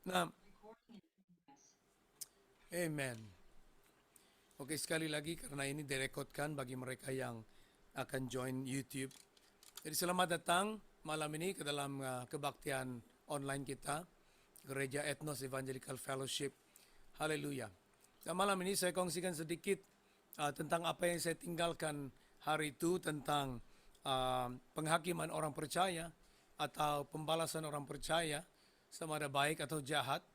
Nah, amen. Oke, sekali lagi karena ini direkodkan bagi mereka yang akan join YouTube. Jadi selamat datang malam ini ke dalam kebaktian online kita, Gereja Ethnos Evangelical Fellowship. Haleluya. Dan malam ini saya kongsikan sedikit tentang apa yang saya tinggalkan hari itu tentang penghakiman orang percaya atau pembalasan orang percaya sama ada baik atau jahat.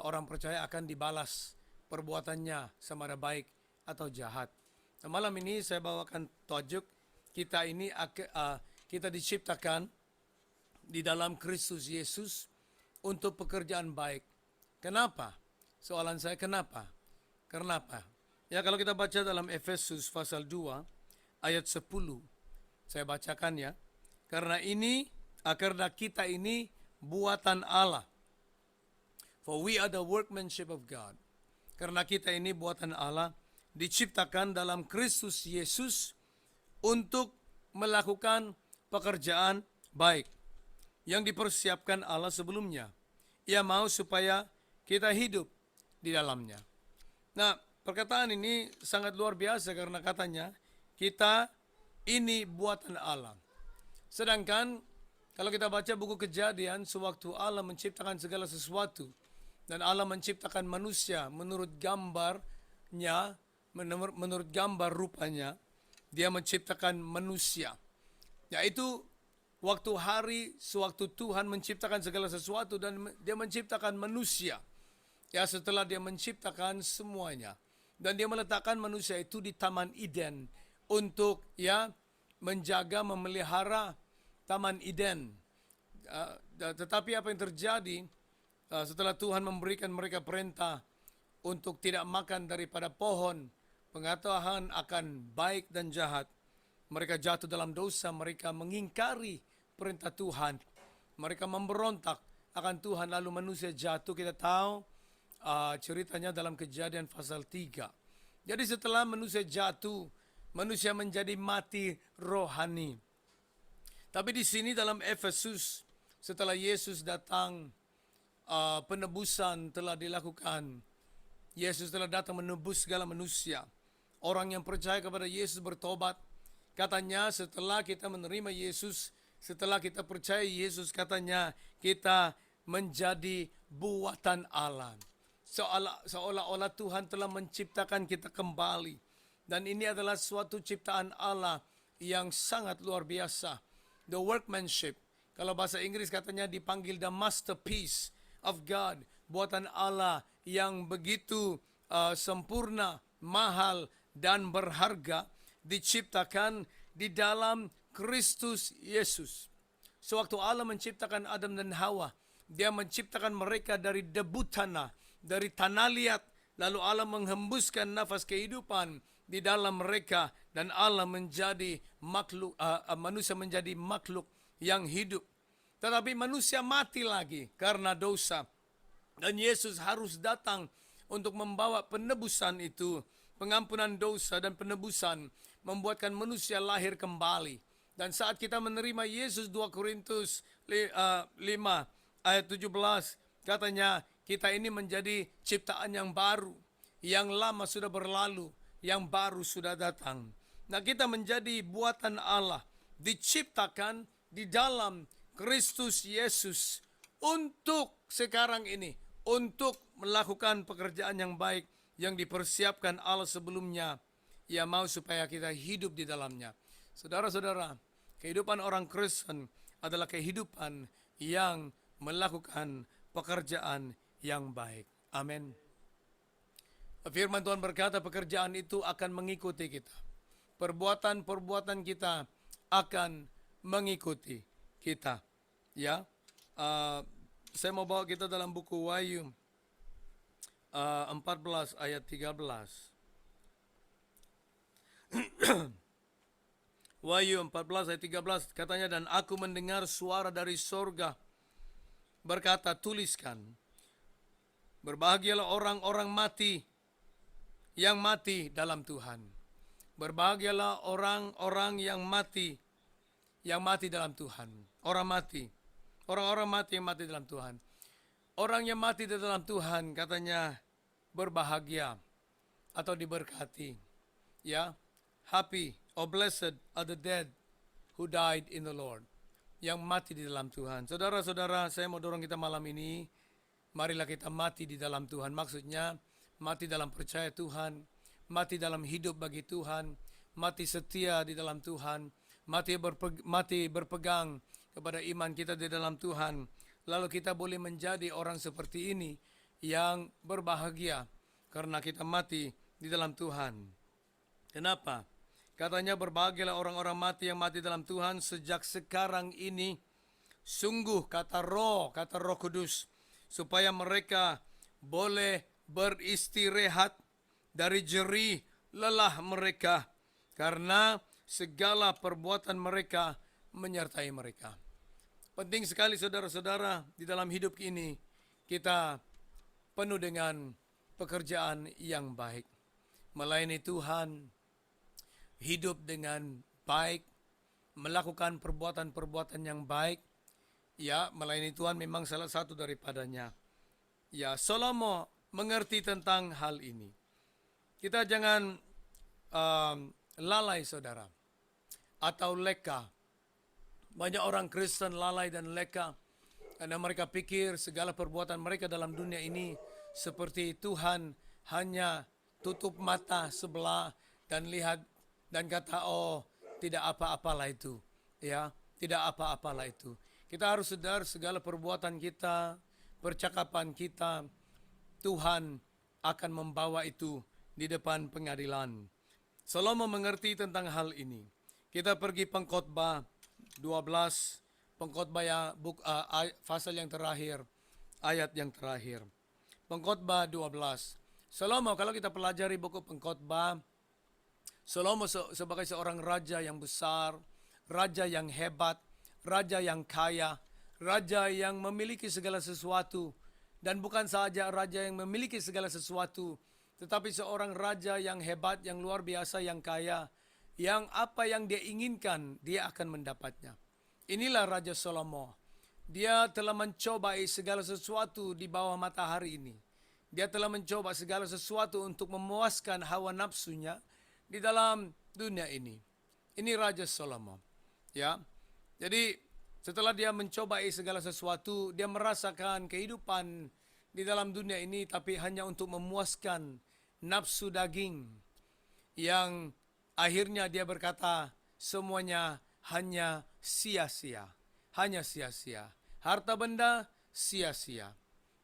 Orang percaya akan dibalas perbuatannya sama ada baik atau jahat. Nah, malam ini saya bawakan tajuk kita ini kita diciptakan di dalam Kristus Yesus untuk pekerjaan baik. Kenapa? Soalan saya kenapa? Kenapa? Ya kalau kita baca dalam Efesus pasal 2 ayat 10, saya bacakan ya. Karena kita ini buatan Allah. For we are the workmanship of God. Karena kita ini buatan Allah, diciptakan dalam Kristus Yesus untuk melakukan pekerjaan baik yang dipersiapkan Allah sebelumnya. Ia mau supaya kita hidup di dalamnya. Nah, perkataan ini sangat luar biasa karena katanya kita ini buatan Allah. Sedangkan kalau kita baca buku Kejadian, sewaktu Allah menciptakan segala sesuatu dan Allah menciptakan manusia menurut gambarnya, menurut gambar rupanya, dia menciptakan manusia. Yaitu waktu hari, sewaktu Tuhan menciptakan segala sesuatu dan dia menciptakan manusia. Ya setelah dia menciptakan semuanya. Dan dia meletakkan manusia itu di Taman Eden untuk ya menjaga, memelihara Taman Eden. Tetapi apa yang terjadi setelah Tuhan memberikan mereka perintah untuk tidak makan daripada pohon pengetahuan akan baik dan jahat, mereka jatuh dalam dosa, mereka mengingkari perintah Tuhan, mereka memberontak akan Tuhan, lalu manusia jatuh. Kita tahu ceritanya dalam Kejadian pasal 3. Jadi setelah manusia jatuh, manusia menjadi mati rohani. Tapi di sini dalam Efesus, setelah Yesus datang, penebusan telah dilakukan. Yesus telah datang menebus segala manusia. Orang yang percaya kepada Yesus bertobat. Katanya setelah kita menerima Yesus, setelah kita percaya Yesus, katanya kita menjadi buatan Allah. Seolah-olah Tuhan telah menciptakan kita kembali. Dan ini adalah suatu ciptaan Allah yang sangat luar biasa. The workmanship. Kalau bahasa Inggris katanya dipanggil the masterpiece of God. Buatan Allah yang begitu sempurna, mahal, dan berharga, diciptakan di dalam Kristus Yesus. Sewaktu Allah menciptakan Adam dan Hawa, dia menciptakan mereka dari debu tanah, dari tanah liat, lalu Allah menghembuskan nafas kehidupan di dalam mereka dan Allah menjadi makhluk, manusia menjadi makhluk yang hidup. Tetapi manusia mati lagi karena dosa. Dan Yesus harus datang untuk membawa penebusan itu, pengampunan dosa dan penebusan, membuatkan manusia lahir kembali. Dan saat kita menerima Yesus, 2 Korintus 5 ayat 17, katanya kita ini menjadi ciptaan yang baru, yang lama sudah berlalu, yang baru sudah datang. Nah, kita menjadi buatan Allah, diciptakan di dalam Kristus Yesus untuk sekarang ini, untuk melakukan pekerjaan yang baik yang dipersiapkan Allah sebelumnya. Ia mau supaya kita hidup di dalamnya. Saudara-saudara, kehidupan orang Kristen adalah kehidupan yang melakukan pekerjaan yang baik. Amin. Firman Tuhan berkata pekerjaan itu akan mengikuti kita. Perbuatan-perbuatan kita akan mengikuti kita. Ya, saya mau bawa kita dalam buku Wahyu 14 ayat 13. Wahyu 14 ayat 13 katanya, dan aku mendengar suara dari sorga berkata, tuliskan, berbahagialah orang-orang mati yang mati dalam Tuhan. Berbahagialah orang-orang yang mati dalam Tuhan. Orang-orang mati yang mati dalam Tuhan. orang yang mati di dalam Tuhan katanya berbahagia atau diberkati. Ya, happy or blessed are the dead who died in the Lord. Yang mati di dalam Tuhan. Saudara-saudara, saya mau dorong kita malam ini, marilah kita mati di dalam Tuhan. Maksudnya, mati dalam percaya Tuhan, mati dalam hidup bagi Tuhan, mati setia di dalam Tuhan, mati berpegang kepada iman kita di dalam Tuhan. Lalu kita boleh menjadi orang seperti ini yang berbahagia karena kita mati di dalam Tuhan. Kenapa? Katanya berbahagialah orang-orang mati yang mati dalam Tuhan sejak sekarang ini. Sungguh kata Roh Kudus, supaya mereka boleh beristirahat dari jerih lelah mereka, karena segala perbuatan mereka menyertai mereka. Penting sekali saudara-saudara, di dalam hidup ini kita penuh dengan pekerjaan yang baik. Melayani Tuhan, hidup dengan baik, melakukan perbuatan-perbuatan yang baik. Ya, melayani Tuhan memang salah satu daripadanya. Ya, Salomo mengerti tentang hal ini. Kita jangan lalai saudara, atau leka. Banyak orang Kristen lalai dan leka karena mereka pikir segala perbuatan mereka dalam dunia ini seperti Tuhan hanya tutup mata sebelah dan lihat dan kata, oh tidak apa-apalah itu. Ya, tidak apa-apalah itu. Kita harus sadar segala perbuatan kita, percakapan kita, Tuhan akan membawa itu di depan pengadilan. Salomo mengerti tentang hal ini. Kita pergi Pengkhotbah 12, Pengkhotbah ya, pasal yang terakhir, ayat yang terakhir. Pengkhotbah 12. Salomo, kalau kita pelajari buku Pengkhotbah, Salomo sebagai seorang raja yang besar, raja yang hebat, raja yang kaya, raja yang memiliki segala sesuatu. Dan bukan saja raja yang memiliki segala sesuatu, tetapi seorang raja yang hebat, yang luar biasa, yang kaya, yang apa yang dia inginkan, dia akan mendapatnya. Inilah Raja Salomo. Dia telah mencobai segala sesuatu di bawah matahari ini. Dia telah mencoba segala sesuatu untuk memuaskan hawa nafsunya di dalam dunia ini. Ini Raja Salomo. Ya. Jadi setelah dia mencobai segala sesuatu, dia merasakan kehidupan di dalam dunia ini tapi hanya untuk memuaskan nafsu daging, yang akhirnya dia berkata semuanya hanya sia-sia. Hanya sia-sia. Harta benda sia-sia.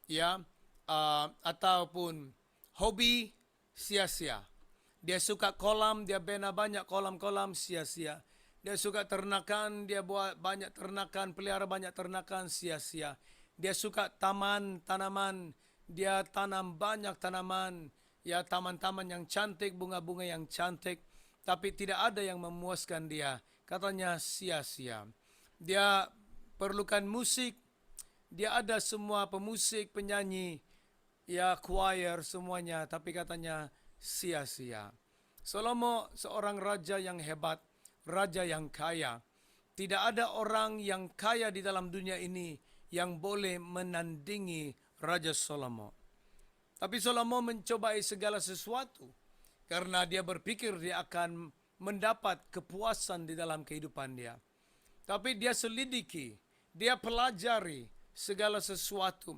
Ya, ataupun hobi sia-sia. Dia suka kolam, dia bina banyak kolam-kolam, sia-sia. Dia suka ternakan, dia buat banyak ternakan, pelihara banyak ternakan, sia-sia. Dia suka taman, tanaman, dia tanam banyak tanaman, ya taman-taman yang cantik, bunga-bunga yang cantik, tapi tidak ada yang memuaskan dia. Katanya sia-sia. Dia perlukan musik, dia ada semua pemusik, penyanyi, ya choir semuanya, tapi katanya sia-sia. Salomo seorang raja yang hebat, raja yang kaya. Tidak ada orang yang kaya di dalam dunia ini yang boleh menandingi Raja Salomo. Tapi Salomo mencobai segala sesuatu karena dia berpikir dia akan mendapat kepuasan di dalam kehidupan dia. Tapi dia selidiki, dia pelajari segala sesuatu.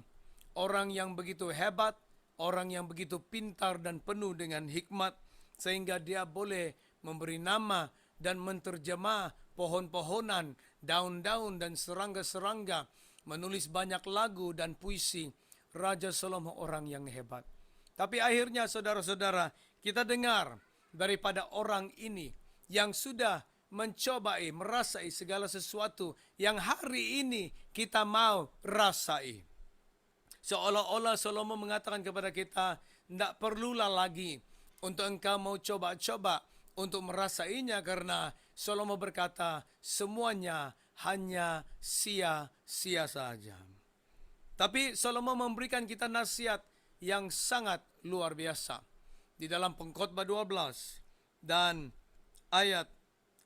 Orang yang begitu hebat, orang yang begitu pintar dan penuh dengan hikmat, sehingga dia boleh memberi nama dan menterjemah pohon-pohonan, daun-daun dan serangga-serangga, menulis banyak lagu dan puisi. Raja Salomo orang yang hebat. Tapi akhirnya saudara-saudara, kita dengar daripada orang ini yang sudah mencobai, merasai segala sesuatu yang hari ini kita mau rasai. Seolah-olah Salomo mengatakan kepada kita, tidak perlulah lagi untuk engkau mau coba-coba untuk merasainya, karena Salomo berkata semuanya hanya sia-sia saja. Tapi Salomo memberikan kita nasihat yang sangat luar biasa. Di dalam Pengkhotbah 12 dan ayat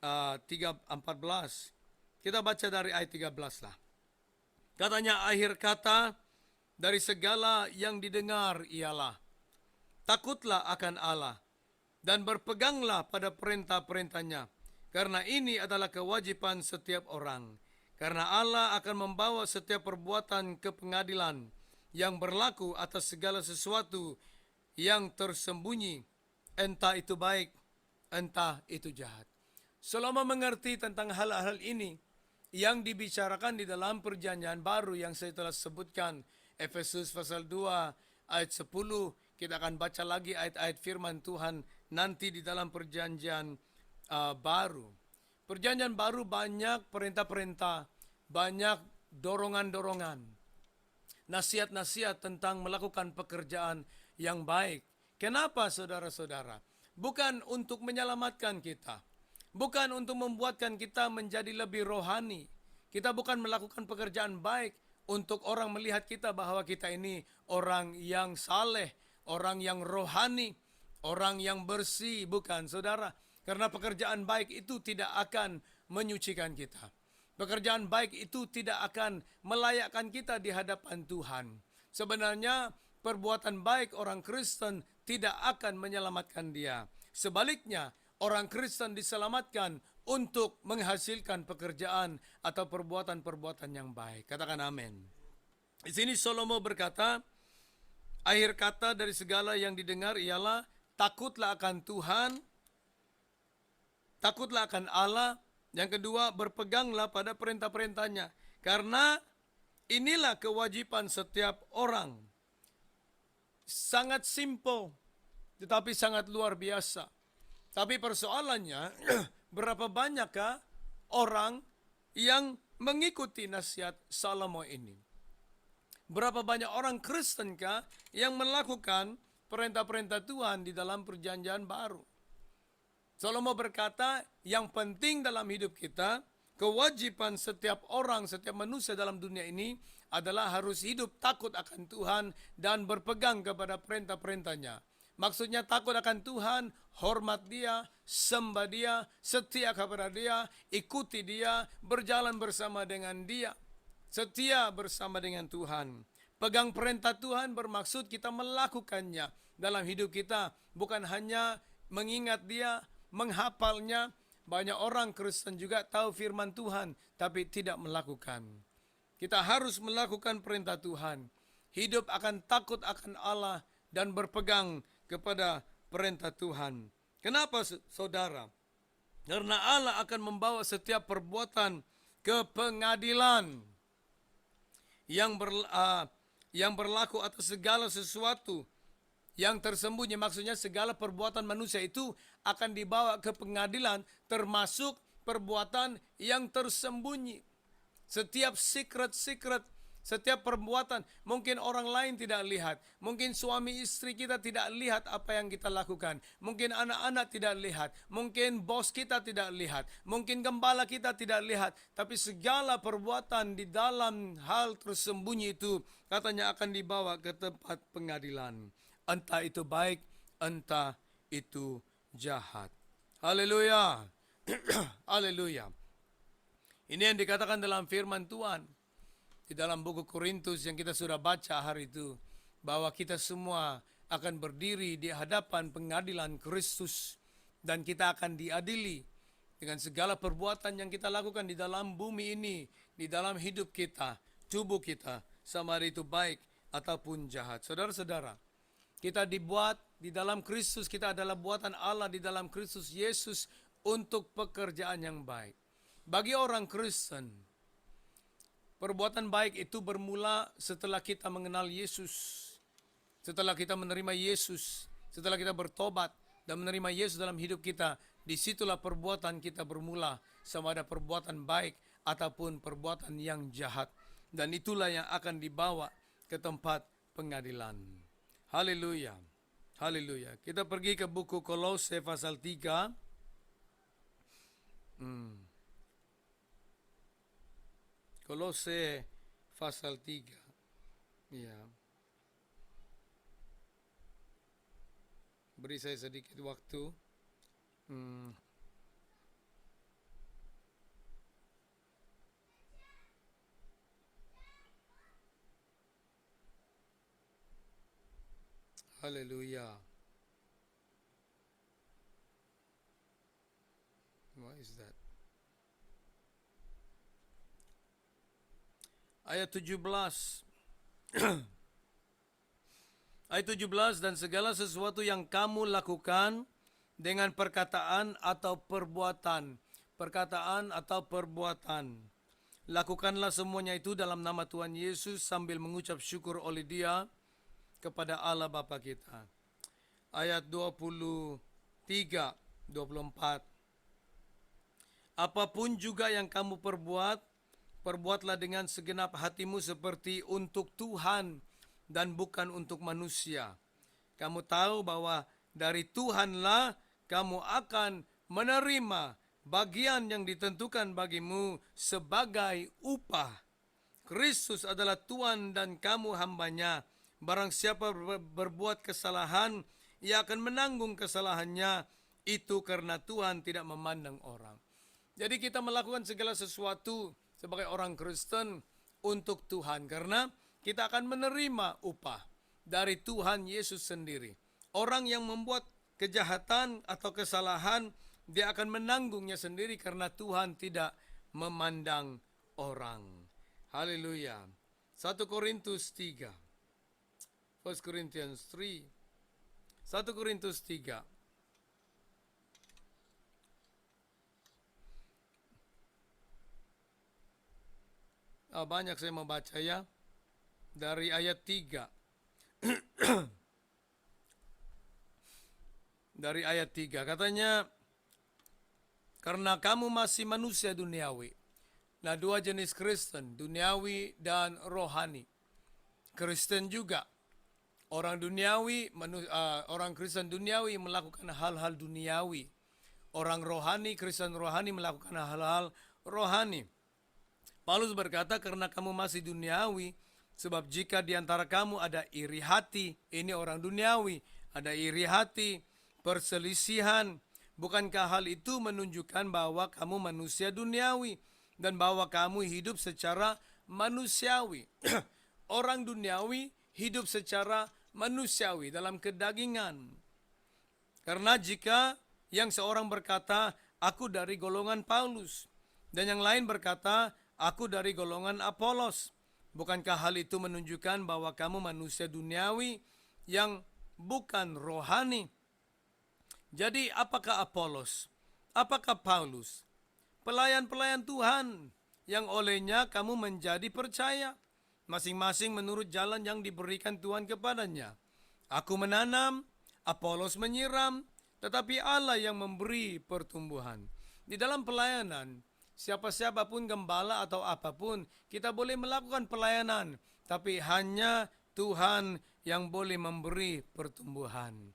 14. Kita baca dari ayat 13 lah. Katanya, akhir kata dari segala yang didengar ialah, takutlah akan Allah, dan berpeganglah pada perintah-perintahnya, karena ini adalah kewajiban setiap orang. Karena Allah akan membawa setiap perbuatan ke pengadilan yang berlaku atas segala sesuatu yang tersembunyi, entah itu baik, entah itu jahat. Selama mengerti tentang hal-hal ini yang dibicarakan di dalam perjanjian baru yang saya telah sebutkan, Efesus pasal 2 ayat 10, kita akan baca lagi ayat-ayat firman Tuhan nanti di dalam perjanjian baru. Perjanjian baru banyak perintah-perintah, banyak dorongan-dorongan, nasihat-nasihat tentang melakukan pekerjaan yang baik. Kenapa saudara-saudara? Bukan untuk menyelamatkan kita, bukan untuk membuatkan kita menjadi lebih rohani. Kita bukan melakukan pekerjaan baik untuk orang melihat kita bahwa kita ini orang yang saleh, orang yang rohani, orang yang bersih. Bukan, saudara. Karena pekerjaan baik itu tidak akan menyucikan kita. Pekerjaan baik itu tidak akan melayakkan kita di hadapan Tuhan. Sebenarnya perbuatan baik orang Kristen tidak akan menyelamatkan dia. Sebaliknya, orang Kristen diselamatkan untuk menghasilkan pekerjaan atau perbuatan-perbuatan yang baik. Katakan amin. Di sini Salomo berkata, akhir kata dari segala yang didengar ialah, takutlah akan Tuhan, takutlah akan Allah. Yang kedua, berpeganglah pada perintah-perintahnya. Karena inilah kewajiban setiap orang. Sangat simple, tetapi sangat luar biasa. Tapi persoalannya, berapa banyakkah orang yang mengikuti nasihat Salomo ini? Berapa banyak orang Kristenkah yang melakukan perintah-perintah Tuhan di dalam perjanjian baru? Salomo berkata, yang penting dalam hidup kita, kewajiban setiap orang, setiap manusia dalam dunia ini adalah harus hidup takut akan Tuhan dan berpegang kepada perintah-perintahnya. Maksudnya takut akan Tuhan, hormat dia, sembah dia, setia kepada dia, ikuti dia, berjalan bersama dengan dia, setia bersama dengan Tuhan. Pegang perintah Tuhan bermaksud kita melakukannya dalam hidup kita, bukan hanya mengingat dia, menghafalnya. Banyak orang Kristen juga tahu firman Tuhan, tapi tidak melakukan. Kita harus melakukan perintah Tuhan. Hidup akan takut akan Allah dan berpegang kepada perintah Tuhan. Kenapa saudara? Karena Allah akan membawa setiap perbuatan ke pengadilan yang berlaku atas segala sesuatu yang tersembunyi. Maksudnya segala perbuatan manusia itu akan dibawa ke pengadilan, termasuk perbuatan yang tersembunyi. Setiap secret, setiap perbuatan, mungkin orang lain tidak lihat. Mungkin suami istri kita tidak lihat apa yang kita lakukan. Mungkin anak-anak tidak lihat. Mungkin bos kita tidak lihat. Mungkin gembala kita tidak lihat. Tapi segala perbuatan di dalam hal tersembunyi itu katanya akan dibawa ke tempat pengadilan. Entah itu baik, entah itu jahat. Haleluya. Haleluya. Ini yang dikatakan dalam firman Tuhan di dalam buku Korintus yang kita sudah baca hari itu, bahwa kita semua akan berdiri di hadapan pengadilan Kristus dan kita akan diadili dengan segala perbuatan yang kita lakukan di dalam bumi ini, di dalam hidup kita, tubuh kita, sama ada itu baik ataupun jahat. Saudara-saudara, kita dibuat di dalam Kristus, kita adalah buatan Allah di dalam Kristus Yesus untuk pekerjaan yang baik. Bagi orang Kristen, perbuatan baik itu bermula setelah kita mengenal Yesus. Setelah kita menerima Yesus, setelah kita bertobat dan menerima Yesus dalam hidup kita, disitulah perbuatan kita bermula, sama ada perbuatan baik ataupun perbuatan yang jahat. Dan itulah yang akan dibawa ke tempat pengadilan. Haleluya. Haleluya. Kita pergi ke buku Kolose pasal 3. Kolose pasal 3. Ya. Beri saya sedikit waktu. Haleluya. What is that? Ayat 17. Ayat 17, dan segala sesuatu yang kamu lakukan dengan perkataan atau perbuatan. Perkataan atau perbuatan. Lakukanlah semuanya itu dalam nama Tuhan Yesus sambil mengucap syukur oleh Dia kepada Allah Bapa kita. Ayat 23, 24. Apapun juga yang kamu perbuat, perbuatlah dengan segenap hatimu seperti untuk Tuhan dan bukan untuk manusia. Kamu tahu bahwa dari Tuhanlah kamu akan menerima bagian yang ditentukan bagimu sebagai upah. Kristus adalah Tuhan dan kamu hambanya. Barang siapa berbuat kesalahan, ia akan menanggung kesalahannya. Itu karena Tuhan tidak memandang orang. Jadi kita melakukan segala sesuatu sebagai orang Kristen untuk Tuhan, karena kita akan menerima upah dari Tuhan Yesus sendiri. Orang yang membuat kejahatan atau kesalahan, dia akan menanggungnya sendiri karena Tuhan tidak memandang orang. Haleluya. 1 Korintus 3. 1 Corinthians 3. 1 Korintus 3. Banyak saya membaca ya. Dari ayat 3. Dari ayat 3 katanya, karena kamu masih manusia duniawi. Nah, dua jenis Kristen, duniawi dan rohani. Kristen juga. Orang duniawi, orang Kristen duniawi melakukan hal-hal duniawi. Orang rohani, Kristen rohani melakukan hal-hal rohani. Paulus berkata, karena kamu masih duniawi, sebab jika di antara kamu ada iri hati, ini orang duniawi, ada iri hati, perselisihan, bukankah hal itu menunjukkan bahwa kamu manusia duniawi dan bahwa kamu hidup secara manusiawi? Orang duniawi hidup secara manusiawi dalam kedagingan. Karena jika yang seorang berkata, aku dari golongan Paulus, dan yang lain berkata, aku dari golongan Apolos, bukankah hal itu menunjukkan bahwa kamu manusia duniawi yang bukan rohani? Jadi apakah Apolos? Apakah Paulus? Pelayan-pelayan Tuhan yang olehnya kamu menjadi percaya, masing-masing menurut jalan yang diberikan Tuhan kepadanya. Aku menanam, Apolos menyiram, tetapi Allah yang memberi pertumbuhan. Di dalam pelayanan, siapa-siapa pun, gembala atau apapun, kita boleh melakukan pelayanan, tapi hanya Tuhan yang boleh memberi pertumbuhan.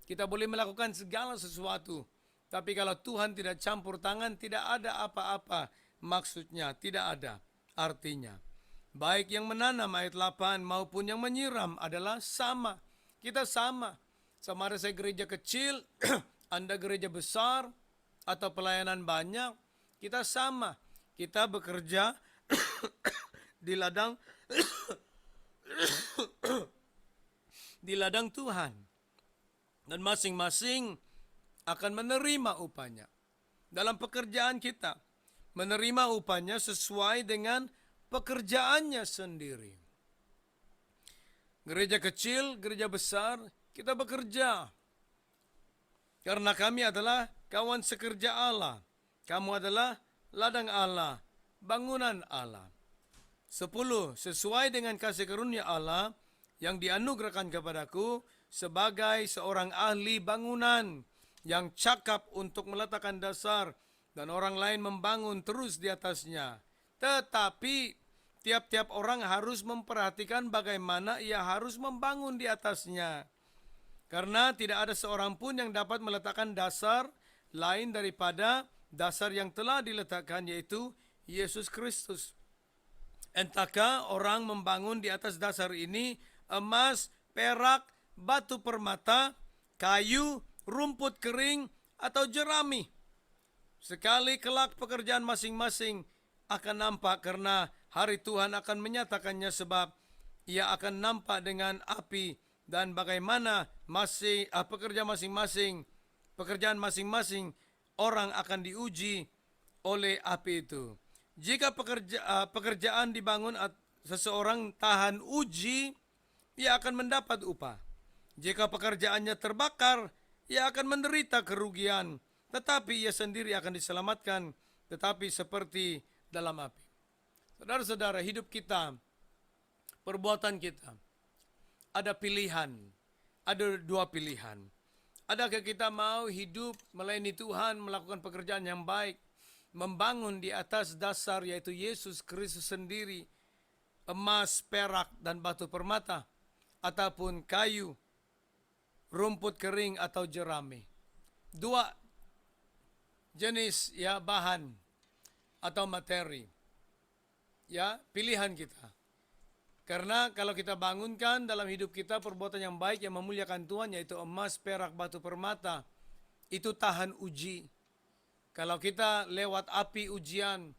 Kita boleh melakukan segala sesuatu, tapi kalau Tuhan tidak campur tangan, tidak ada apa-apa maksudnya, tidak ada artinya. Baik yang menanam ayat 8 maupun yang menyiram adalah sama. Kita sama. Sama ada saya gereja kecil, Anda gereja besar, atau pelayanan banyak, kita sama. Kita bekerja di ladang di ladang Tuhan. Dan masing-masing akan menerima upahnya. Dalam pekerjaan kita, menerima upahnya sesuai dengan pekerjaannya sendiri. Gereja kecil, gereja besar, kita bekerja. Karena kami adalah kawan sekerja Allah. Kamu adalah ladang Allah, bangunan Allah. 10. Sesuai dengan kasih karunia Allah yang dianugerahkan kepadaku sebagai seorang ahli bangunan yang cakap untuk meletakkan dasar dan orang lain membangun terus di atasnya. Tetapi tiap-tiap orang harus memperhatikan bagaimana ia harus membangun di atasnya. Karena tidak ada seorang pun yang dapat meletakkan dasar lain daripada dasar yang telah diletakkan, yaitu Yesus Kristus. Entahkah orang membangun di atas dasar ini emas, perak, batu permata, kayu, rumput kering, atau jerami. Sekali kelak pekerjaan masing-masing akan nampak, karena hari Tuhan akan menyatakannya, sebab ia akan nampak dengan api, dan bagaimana pekerjaan masing-masing orang akan diuji oleh api itu. Jika pekerjaan dibangun, seseorang tahan uji, ia akan mendapat upah. Jika pekerjaannya terbakar, ia akan menderita kerugian, tetapi ia sendiri akan diselamatkan, tetapi seperti dalam api. Saudara-saudara, hidup kita, perbuatan kita, ada pilihan, ada dua pilihan. Adakah kita mau hidup melayani Tuhan, melakukan pekerjaan yang baik, membangun di atas dasar yaitu Yesus Kristus sendiri, emas, perak, dan batu permata, ataupun kayu, rumput kering, atau jerami. Dua jenis ya bahan atau materi. Ya, pilihan kita. Karena kalau kita bangunkan dalam hidup kita perbuatan yang baik yang memuliakan Tuhan, yaitu emas, perak, batu permata, itu tahan uji. Kalau kita lewat api ujian,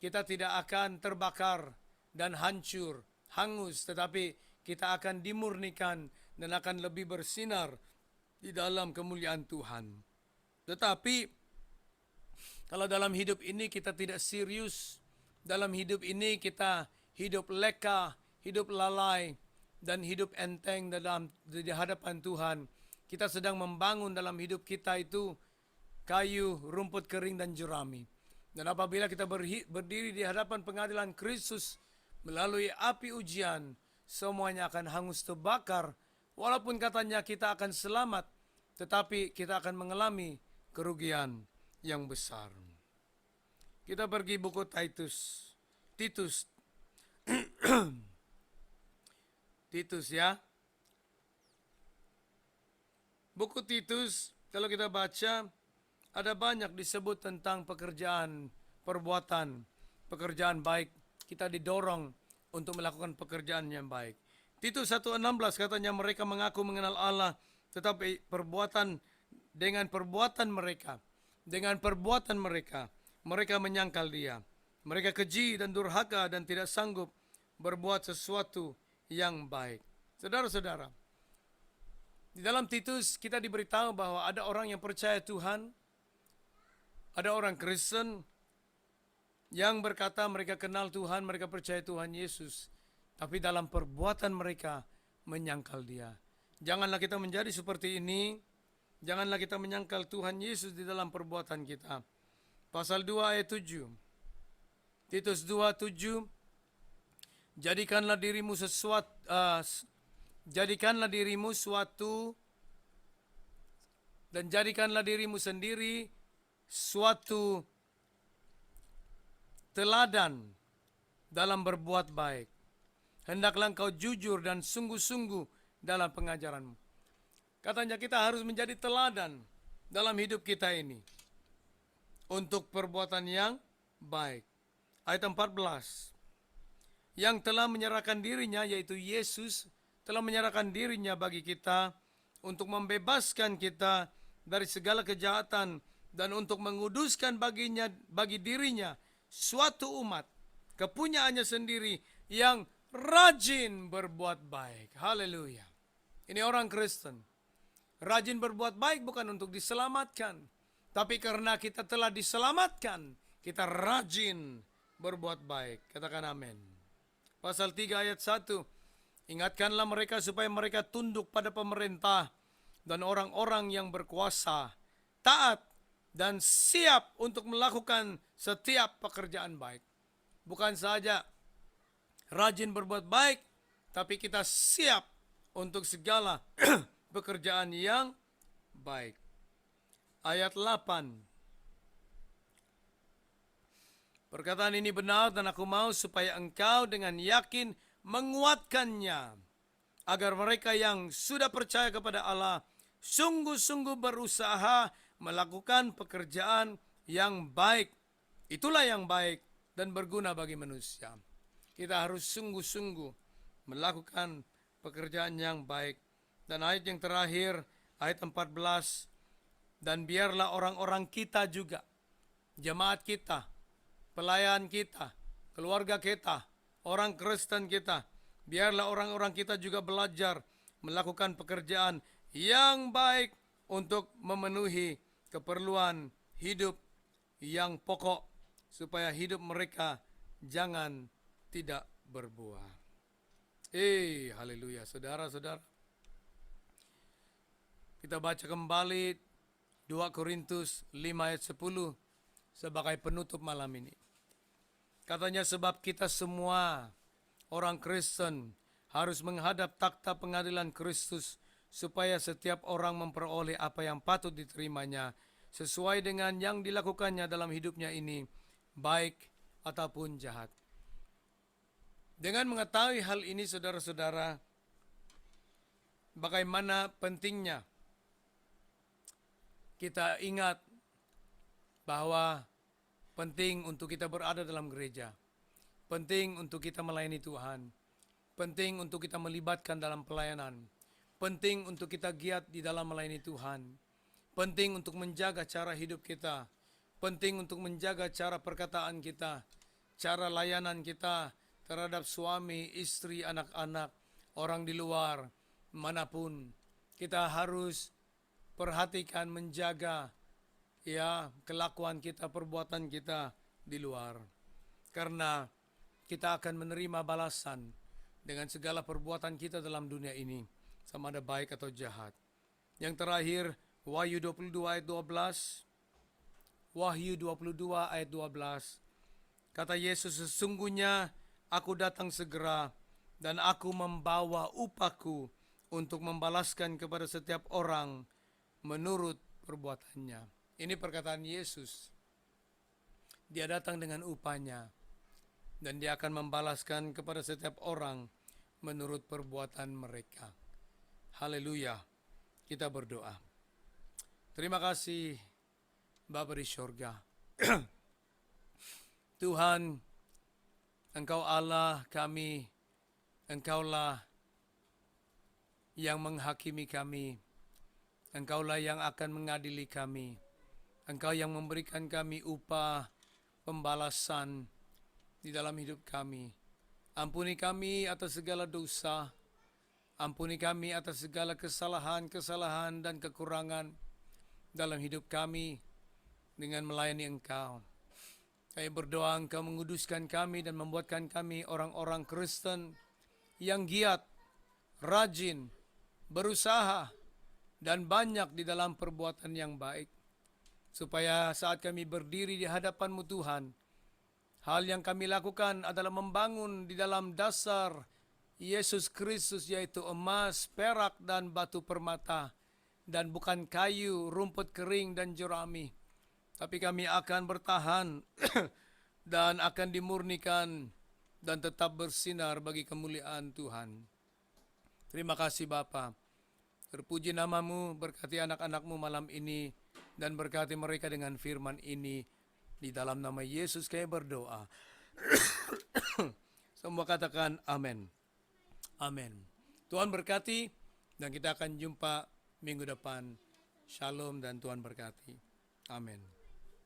kita tidak akan terbakar dan hancur, hangus, tetapi kita akan dimurnikan dan akan lebih bersinar di dalam kemuliaan Tuhan. Tetapi kalau dalam hidup ini kita tidak serius, dalam hidup ini kita hidup leka, hidup lalai, dan hidup enteng di hadapan Tuhan, kita sedang membangun dalam hidup kita itu kayu, rumput kering, dan jerami. Dan apabila kita berdiri di hadapan pengadilan Kristus melalui api ujian, semuanya akan hangus terbakar. Walaupun katanya kita akan selamat, tetapi kita akan mengalami kerugian yang besar. Kita pergi buku Titus ya. Buku Titus, kalau kita baca, ada banyak disebut tentang pekerjaan baik. Kita didorong untuk melakukan pekerjaan yang baik. Titus 1:16 katanya mereka mengaku mengenal Allah, tetapi dengan perbuatan mereka, mereka menyangkal Dia. Mereka keji dan durhaka dan tidak sanggup berbuat sesuatu yang baik. Saudara-saudara, di dalam Titus kita diberitahu bahwa ada orang yang percaya Tuhan, ada orang Kristen yang berkata mereka kenal Tuhan, mereka percaya Tuhan Yesus, tapi dalam perbuatan mereka menyangkal Dia. Janganlah kita menjadi seperti ini. Janganlah kita menyangkal Tuhan Yesus di dalam perbuatan kita. Pasal 2 ayat 7. Titus 2:7. Jadikanlah dirimu sendiri suatu teladan dalam berbuat baik. Hendaklah engkau jujur dan sungguh-sungguh dalam pengajaranmu. Katanya kita harus menjadi teladan dalam hidup kita ini untuk perbuatan yang baik. Ayat 14. Yang telah menyerahkan dirinya, yaitu Yesus, telah menyerahkan dirinya bagi kita untuk membebaskan kita dari segala kejahatan dan untuk menguduskan bagi dirinya suatu umat, kepunyaannya sendiri yang rajin berbuat baik. Haleluya. Ini orang Kristen. Rajin berbuat baik bukan untuk diselamatkan, tapi karena kita telah diselamatkan, kita rajin berbuat baik. Katakan amin. Pasal 3 ayat 1. Ingatkanlah mereka supaya mereka tunduk pada pemerintah dan orang-orang yang berkuasa, taat dan siap untuk melakukan setiap pekerjaan baik. Bukan saja rajin berbuat baik, tapi kita siap untuk segala pekerjaan yang baik. Ayat 8. Perkataan ini benar dan aku mau supaya engkau dengan yakin menguatkannya, agar mereka yang sudah percaya kepada Allah sungguh-sungguh berusaha melakukan pekerjaan yang baik. Itulah yang baik dan berguna bagi manusia. Kita harus sungguh-sungguh melakukan pekerjaan yang baik. Dan ayat yang terakhir, ayat 14, dan biarlah orang-orang kita juga, jemaat kita, pelayan kita, keluarga kita, orang Kristen kita, biarlah orang-orang kita juga belajar melakukan pekerjaan yang baik untuk memenuhi keperluan hidup yang pokok, supaya hidup mereka jangan tidak berbuah. Haleluya. Saudara-saudara, kita baca kembali 2 Korintus 5 ayat 10 sebagai penutup malam ini. Katanya, sebab kita semua orang Kristen harus menghadap takhta pengadilan Kristus, supaya setiap orang memperoleh apa yang patut diterimanya sesuai dengan yang dilakukannya dalam hidupnya ini, baik ataupun jahat. Dengan mengetahui hal ini, saudara-saudara, bagaimana pentingnya kita ingat bahwa penting untuk kita berada dalam gereja, penting untuk kita melayani Tuhan, penting untuk kita melibatkan dalam pelayanan, penting untuk kita giat di dalam melayani Tuhan, penting untuk menjaga cara hidup kita, penting untuk menjaga cara perkataan kita, cara layanan kita terhadap suami, istri, anak-anak, orang di luar, manapun. Kita harus perhatikan, menjaga kelakuan kita, perbuatan kita di luar. Karena kita akan menerima balasan dengan segala perbuatan kita dalam dunia ini, sama ada baik atau jahat. Yang terakhir, Wahyu 22 ayat 12. Wahyu 22 ayat 12. Kata Yesus, sesungguhnya aku datang segera, dan aku membawa upahku untuk membalaskan kepada setiap orang menurut perbuatannya. Ini perkataan Yesus. Dia datang dengan upahnya, dan dia akan membalaskan kepada setiap orang menurut perbuatan mereka. Haleluya. Kita berdoa. Terima kasih Bapa di surga. Tuhan, Engkau Allah kami, Engkaulah yang menghakimi kami, Engkaulah yang akan mengadili kami, Engkau yang memberikan kami upah pembalasan di dalam hidup kami. Ampuni kami atas segala dosa, ampuni kami atas segala kesalahan dan kekurangan dalam hidup kami dengan melayani Engkau. Kami berdoa Engkau menguduskan kami dan membuatkan kami orang-orang Kristen yang giat, rajin, berusaha, dan banyak di dalam perbuatan yang baik. Supaya saat kami berdiri di hadapan-Mu Tuhan, hal yang kami lakukan adalah membangun di dalam dasar Yesus Kristus, yaitu emas, perak, dan batu permata, dan bukan kayu, rumput kering, dan jerami. Tapi kami akan bertahan dan akan dimurnikan dan tetap bersinar bagi kemuliaan Tuhan. Terima kasih Bapa. Terpuji nama-Mu, berkati anak-anak-Mu malam ini, dan berkati mereka dengan firman ini. Di dalam nama Yesus kami berdoa. Semua katakan amin. Amin. Tuhan berkati, dan kita akan jumpa minggu depan. Shalom dan Tuhan berkati. Amin.